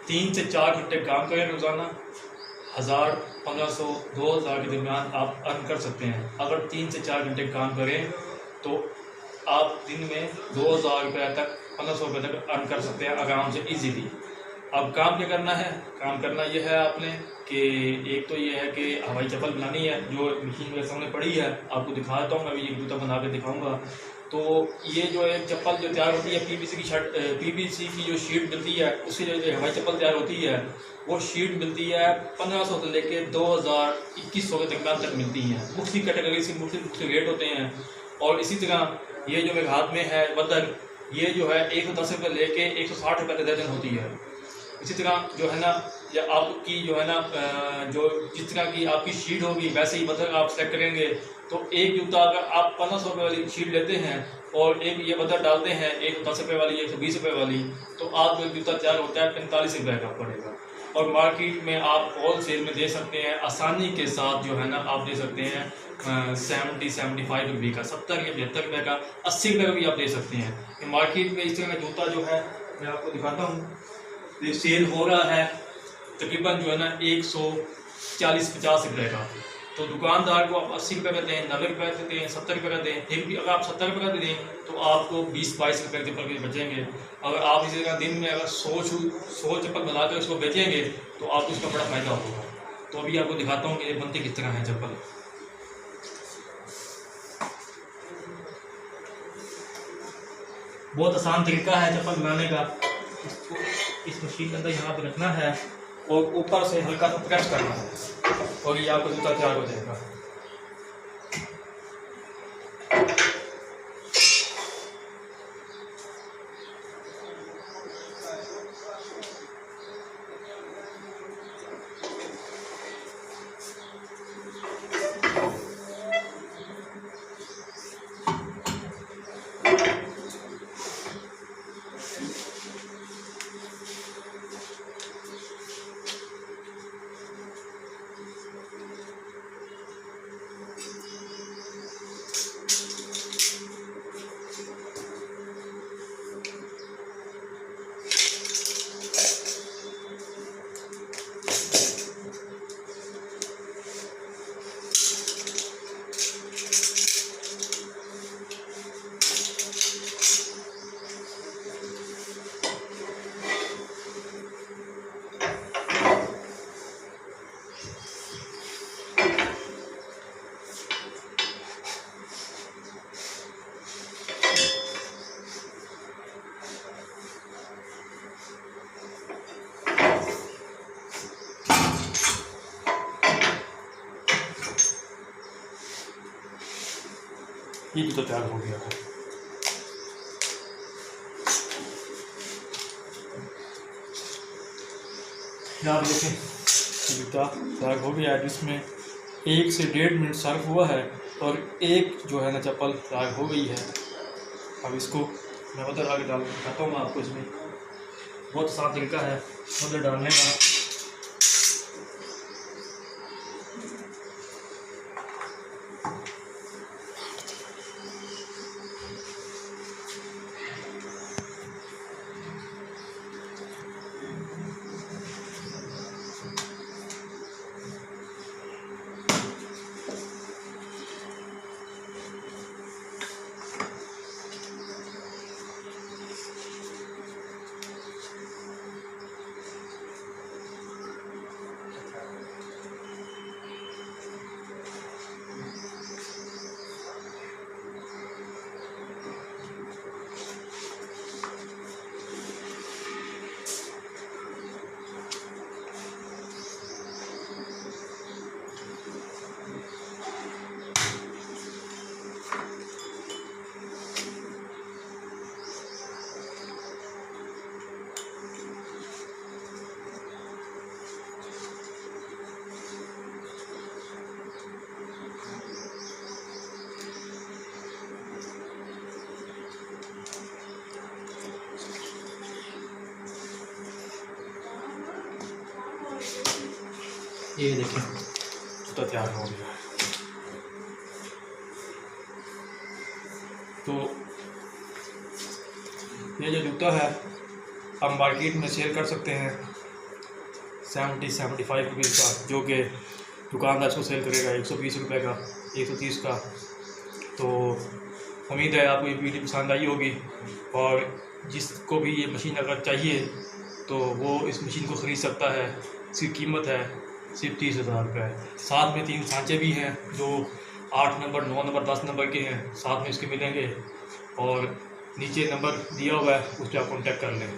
3 से 4 घंटे काम करें रोज़ाना, 1000, 1500, 2000 के दरमियान आप अर्न कर सकते हैं। अगर 3 से 4 घंटे काम करें तो आप दिन में 2000 रुपये तक, 1500 रुपये तक अर्न कर सकते हैं आराम से, इजीली। अब काम क्या करना है? काम करना यह है आपने कि एक तो ये है कि हवाई चप्पल बनानी है, जो मशीन मेरे सामने पड़ी है, आपको दिखा देता हूँ। मैं भी एक जूता बना के दिखाऊंगा। तो ये जो एक चप्पल जो तैयार होती है, पीवीसी की शर्ट, पीवीसी की जो शीट मिलती है, उससे जो हवाई चप्पल तैयार होती है, वो शीट मिलती है 1500 से लेके 2000-2100 के दरमियान तक मिलती हैं। मुख्तलिफ कैटेगरी से मुख्तलिफ रेट होते हैं। और इसी तरह ये जो मेरे हाथ में है बदर, ये जो है 110 रुपये लेके 160 रुपये दर्जन होती है। इसी तरह जो है ना, या आपकी जो है ना, जो जिस तरह की आपकी शीट होगी वैसे ही बदर आप सेलेक्ट करेंगे। तो एक जूता अगर आप 1500 रुपये वाली शीट लेते हैं और एक ये बदर डालते हैं 110 रुपये वाली, 120 रुपये वाली, तो आपको एक जूता तैयार होता है 45 रुपये का पड़ेगा। और मार्केट में आप होल सेल में दे सकते हैं आसानी के साथ, जो है ना, आप दे सकते हैं 70-75 रुपये का, 70 या 75 रुपये का, 80 रुपये का भी आप दे सकते हैं। मार्केट में इस तरह का जूता जो है, मैं आपको दिखाता हूँ, ये सेल हो रहा है तकरीबन जो है ना 140-50 रुपये का। तो दुकानदार को आप 80 रुपये का दें, 90 रुपये का दें, 70 रुपये का दें। फिर भी अगर आप 70 रुपये का दें तो आपको 20-22 रुपये के चप्पल के बचेंगे। अगर आप इसी तरह दिन में अगर 100 चप्पल बनाकर उसको बेचेंगे तो आपको उसका बड़ा फ़ायदा होगा। तो अभी आपको दिखाता हूँ कि ये बनते किस तरह है चप्पल। बहुत आसान तरीका है चप्पल बनाने का। इसको इस मशीन के अंदर यहाँ पे रखना है और ऊपर से हल्का सा प्रेस करना है और ये आपको जूता तैयार हो जाएगा। ये जूता तैयार हो गया है। आप देखें जूता तैयार हो गया है, जिसमें 1 से 1.5 मिनट सर्फ हुआ है और एक जो है ना चप्पल तैयार हो गई है। अब इसको मैं बदर आगे डाल दिखाता हूँ आपको। इसमें बहुत आसान तरीका है बदर डालने का। ये देखें जूता तैयार हो गया है। तो ये जो जूता है आप मार्केट में सेल कर सकते हैं 75 रुपीज़ का, जो कि दुकानदार इसको सेल करेगा 120 रुपये का, 130 का। तो उम्मीद है आपको ये वीडियो पसंद आई होगी, और जिसको भी ये मशीन अगर चाहिए तो वो इस मशीन को ख़रीद सकता है। इसकी कीमत है सिर्फ 30,000 रुपये। साथ में 3 सांचे भी हैं जो 8 नंबर, 9 नंबर, 10 नंबर के हैं, साथ में इसके मिलेंगे। और नीचे नंबर दिया हुआ है, उस पर आप कॉन्टेक्ट कर लें।